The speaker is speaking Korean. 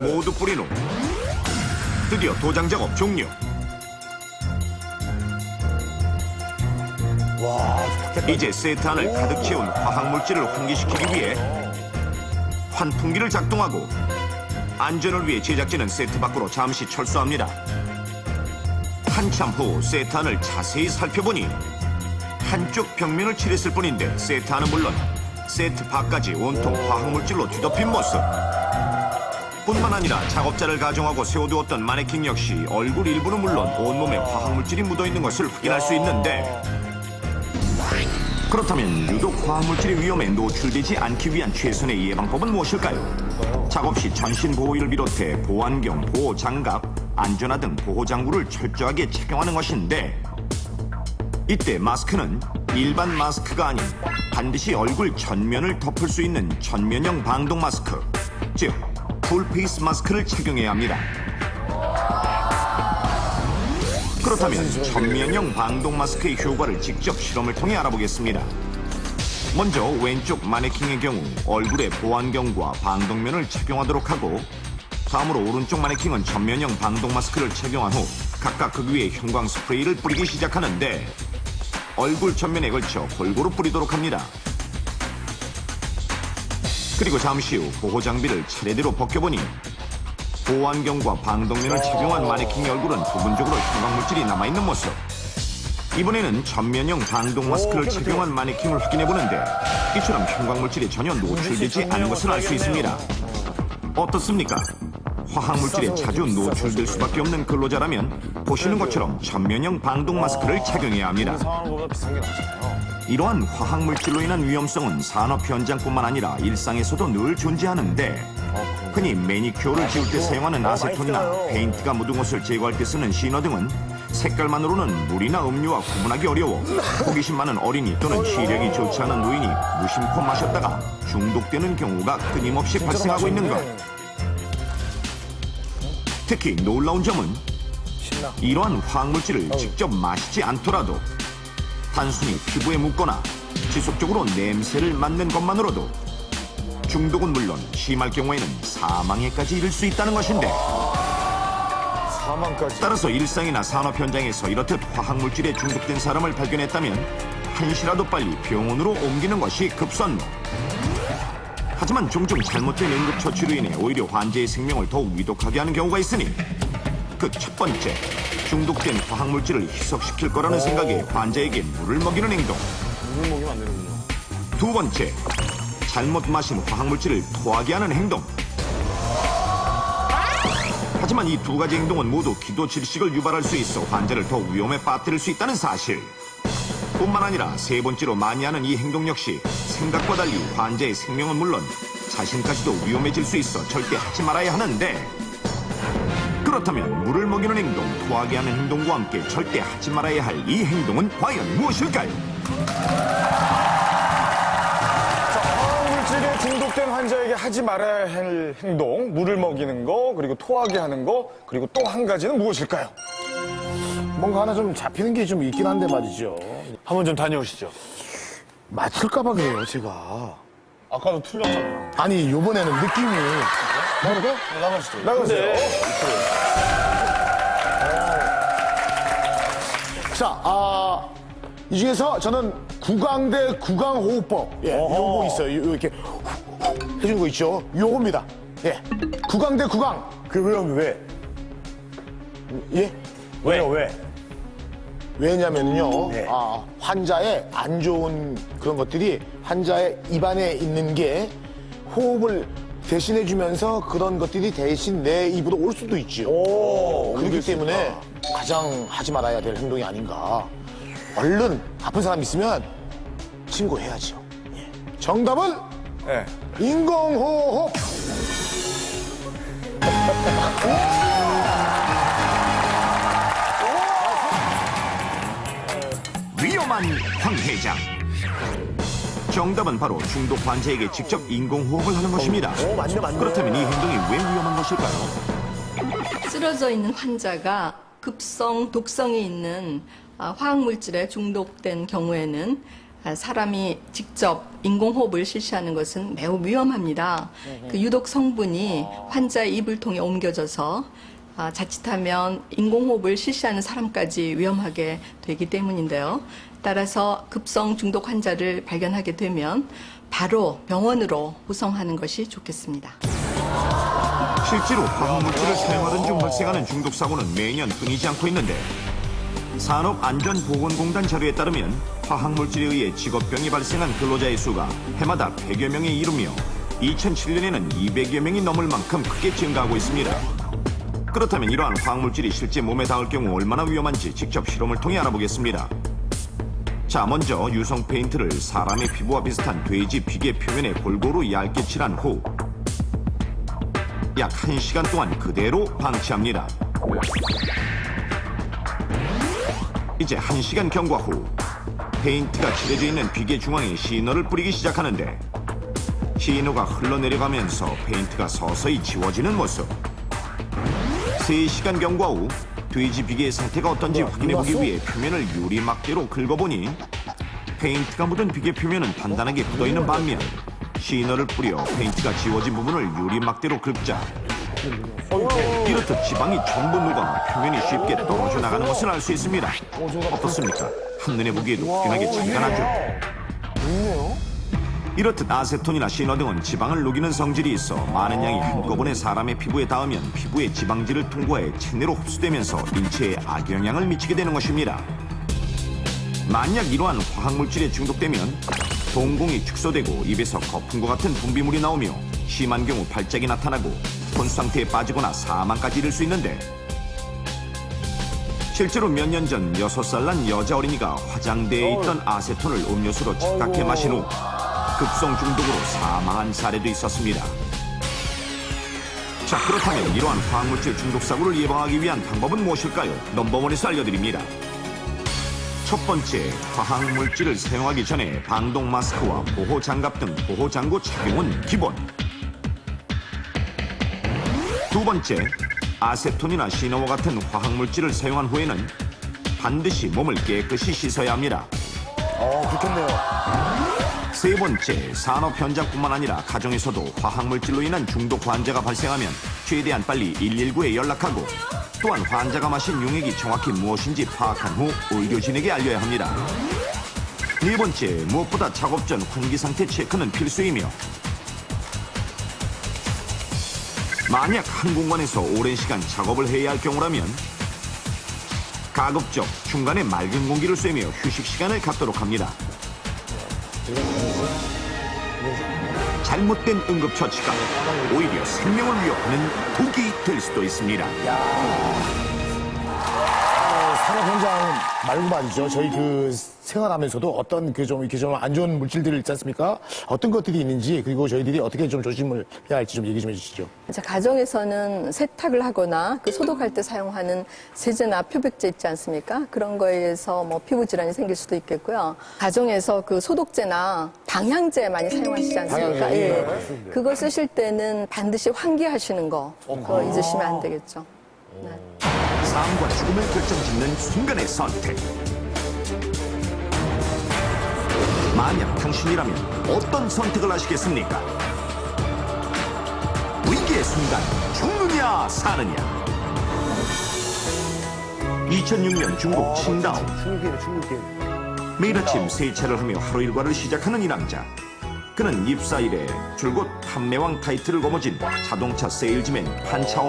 모두 뿌린 후 드디어 도장 작업 종료. 이제 세트 안을 가득 채운 화학물질을 환기시키기 위해 환풍기를 작동하고 안전을 위해 제작진은 세트 밖으로 잠시 철수합니다. 한참 후 세트 안을 자세히 살펴보니 한쪽 벽면을 칠했을 뿐인데 세트 안은 물론 세트 밖까지 온통 화학물질로 뒤덮인 모습. 뿐만 아니라 작업자를 가정하고 세워두었던 마네킹 역시 얼굴 일부는 물론 온몸에 화학물질이 묻어있는 것을 확인할 수 있는데, 그렇다면 유독 화학물질의 위험에 노출되지 않기 위한 최선의 예방법은 무엇일까요? 작업 시 전신 보호의를 비롯해 보안경, 보호장갑, 안전화 등 보호장구를 철저하게 착용하는 것인데, 이때 마스크는 일반 마스크가 아닌 반드시 얼굴 전면을 덮을 수 있는 전면형 방독 마스크, 즉 풀페이스 마스크를 착용해야 합니다. 그렇다면 전면형 방독 마스크의 효과를 직접 실험을 통해 알아보겠습니다. 먼저 왼쪽 마네킹의 경우 얼굴에 보안경과 방독면을 착용하도록 하고, 다음으로 오른쪽 마네킹은 전면형 방독 마스크를 착용한 후 각각 그 위에 형광 스프레이를 뿌리기 시작하는데, 얼굴 전면에 걸쳐 골고루 뿌리도록 합니다. 그리고 잠시 후 보호 장비를 차례대로 벗겨보니 보안경과 방독면을 착용한 마네킹의 얼굴은 부분적으로 형광물질이 남아있는 모습. 이번에는 전면형 방독 마스크를 착용한 마네킹을 확인해보는데 이처럼 형광물질이 전혀 노출되지 않은 것을 알 수 있습니다. 어떻습니까? 화학물질에 자주 노출될 수밖에 없는 근로자라면 보시는 것처럼 전면형 방독 마스크를 착용해야 합니다. 이러한 화학물질로 인한 위험성은 산업 현장뿐만 아니라 일상에서도 늘 존재하는데, 흔히 매니큐어를 지울 때 사용하는 아세톤이나 페인트가 묻은 옷을 제거할 때 쓰는 셔너 등은 색깔만으로는 물이나 음료와 구분하기 어려워 호기심 많은 어린이 또는 시력이 좋지 않은 노인이 무심코 마셨다가 중독되는 경우가 끊임없이 발생하고 있는 것. 특히 놀라운 점은 이러한 화학물질을 직접 마시지 않더라도 단순히 피부에 묻거나 지속적으로 냄새를 맡는 것만으로도 중독은 물론 심할 경우에는 사망에까지 이를 수 있다는 것인데, 따라서 일상이나 산업 현장에서 이렇듯 화학물질에 중독된 사람을 발견했다면 한시라도 빨리 병원으로 옮기는 것이 급선무. 하지만 종종 잘못된 응급처치로 인해 오히려 환자의 생명을 더욱 위독하게 하는 경우가 있으니, 그 첫 번째, 중독된 화학물질을 희석시킬 거라는 생각에 환자에게 물을 먹이는 행동. 물을 먹이면 안 되는군요. 두 번째, 잘못 마신 화학물질을 토하게 하는 행동. 하지만 이 두 가지 행동은 모두 기도 질식을 유발할 수 있어 환자를 더욱 위험에 빠뜨릴 수 있다는 사실. 뿐만 아니라 세 번째로 많이 하는 이 행동 역시 생각과 달리 환자의 생명은 물론 자신까지도 위험해질 수 있어 절대 하지 말아야 하는데, 그렇다면 물을 먹이는 행동, 토하게 하는 행동과 함께 절대 하지 말아야 할 이 행동은 과연 무엇일까요? 화학물질에 중독된 환자에게 하지 말아야 할 행동, 물을 먹이는 거, 그리고 토하게 하는 거, 그리고 또 한 가지는 무엇일까요? 뭔가 하나 좀 잡히는 게 좀 있긴 한데 말이죠. 한번 좀 다녀오시죠. 맞힐까봐 그래요, 제가. 아까도 틀렸잖아요. 아니, 요번에는 느낌이. 나갈까? 나가시죠. 나가세요. 자, 이 중에서 저는 구강대 구강호흡법. 예, 요거 있어요. 이렇게 해주는 거 있죠. 요겁니다. 예. 구강대 구강. 그 왜? 예? 왜요, 왜? 왜냐면요, 네. 환자의 안 좋은 그런 것들이 환자의 입안에 있는 게 호흡을 대신해주면서 그런 것들이 대신 내 입으로 올 수도 있지요. 그렇기 때문에 가장 하지 말아야 될 행동이 아닌가. 얼른 아픈 사람 있으면 신고해야죠. 예. 정답은 네. 인공호흡. 위험한 황 회장. 정답은 바로 중독 환자에게 직접 인공호흡을 하는 것입니다. 그렇다면 이 행동이 왜 위험한 것일까요? 쓰러져 있는 환자가 급성 독성이 있는 화학물질에 중독된 경우에는 사람이 직접 인공호흡을 실시하는 것은 매우 위험합니다. 그 유독 성분이 환자의 입을 통해 옮겨져서 자칫하면 인공호흡을 실시하는 사람까지 위험하게 되기 때문인데요. 따라서 급성 중독 환자를 발견하게 되면 바로 병원으로 후송하는 것이 좋겠습니다. 실제로 화학물질을 사용하던 중 발생하는 중독 사고는 매년 끊이지 않고 있는데 산업안전보건공단 자료에 따르면 화학물질에 의해 직업병이 발생한 근로자의 수가 해마다 100여 명에 이르며 2007년에는 200여 명이 넘을 만큼 크게 증가하고 있습니다. 그렇다면 이러한 화학물질이 실제 몸에 닿을 경우 얼마나 위험한지 직접 실험을 통해 알아보겠습니다. 자, 먼저 유성 페인트를 사람의 피부와 비슷한 돼지 비계 표면에 골고루 얇게 칠한 후 약 1시간 동안 그대로 방치합니다. 이제 1시간 경과 후 페인트가 칠해져 있는 비계 중앙에 시너를 뿌리기 시작하는데 시너가 흘러내려가면서 페인트가 서서히 지워지는 모습. 3시간 경과 후 돼지 비계의 상태가 어떤지 확인해보기 위해 표면을 유리막대로 긁어보니 페인트가 묻은 비계 표면은 단단하게 굳어있는 반면 시너를 뿌려 페인트가 지워진 부분을 유리막대로 긁자 이렇듯 지방이 전부 녹아 표면이 쉽게 떨어져 나가는 것을 알 수 있습니다. 어떻습니까? 한눈에 보기에도 확연하게 차이가 나죠. 이렇듯 아세톤이나 시너 등은 지방을 녹이는 성질이 있어 많은 양이 한꺼번에 사람의 피부에 닿으면 피부의 지방질을 통과해 체내로 흡수되면서 인체에 악영향을 미치게 되는 것입니다. 만약 이러한 화학물질에 중독되면 동공이 축소되고 입에서 거품과 같은 분비물이 나오며 심한 경우 발작이 나타나고 昏 상태에 빠지거나 사망까지 이를 수 있는데 실제로 몇 년 전 6살 난 여자 어린이가 화장대에 있던 아세톤을 음료수로 착각해 마신 후 급성 중독으로 사망한 사례도 있었습니다. 자, 그렇다면 이러한 화학물질 중독 사고를 예방하기 위한 방법은 무엇일까요? 넘버원에서 알려드립니다. 첫 번째, 화학물질을 사용하기 전에 방독 마스크와 보호장갑 등 보호장구 착용은 기본. 두 번째, 아세톤이나 시너와 같은 화학물질을 사용한 후에는 반드시 몸을 깨끗이 씻어야 합니다. 그렇겠네요. 세 번째, 산업 현장뿐만 아니라 가정에서도 화학물질로 인한 중독 환자가 발생하면 최대한 빨리 119에 연락하고 또한 환자가 마신 용액이 정확히 무엇인지 파악한 후 의료진에게 알려야 합니다. 네 번째, 무엇보다 작업 전 환기 상태 체크는 필수이며 만약 한 공간에서 오랜 시간 작업을 해야 할 경우라면 가급적 중간에 맑은 공기를 쐬며 휴식 시간을 갖도록 합니다. 잘못된 응급처치가 오히려 생명을 위협하는 독이 될 수도 있습니다. 산업 현장 말고 말이죠. 저희 그 생활하면서도 어떤 그 좀 이렇게 좀 안 좋은 물질들 있지 않습니까? 어떤 것들이 있는지 그리고 저희들이 어떻게 좀 조심을 해야 할지 좀 얘기 좀 해주시죠. 자, 가정에서는 세탁을 하거나 그 소독할 때 사용하는 세제나 표백제 있지 않습니까? 그런 거에 의해서 뭐 피부 질환이 생길 수도 있겠고요. 가정에서 그 소독제나 방향제 많이 사용하시지 않습니까? 방향제, 예. 맞습니다. 그거 쓰실 때는 반드시 환기하시는 거 그거 잊으시면 안 되겠죠. 네. 삶과 죽음을 결정짓는 순간의 선택. 만약 당신이라면 어떤 선택을 하시겠습니까? 위기의 순간 죽느냐 사느냐. 2006년 중국 칭다오. 매일 아침 세차를 하며 하루 일과를 시작하는 이 남자. 그는 입사 이래 줄곧 판매왕 타이틀을 거머쥔 자동차 세일즈맨 판차오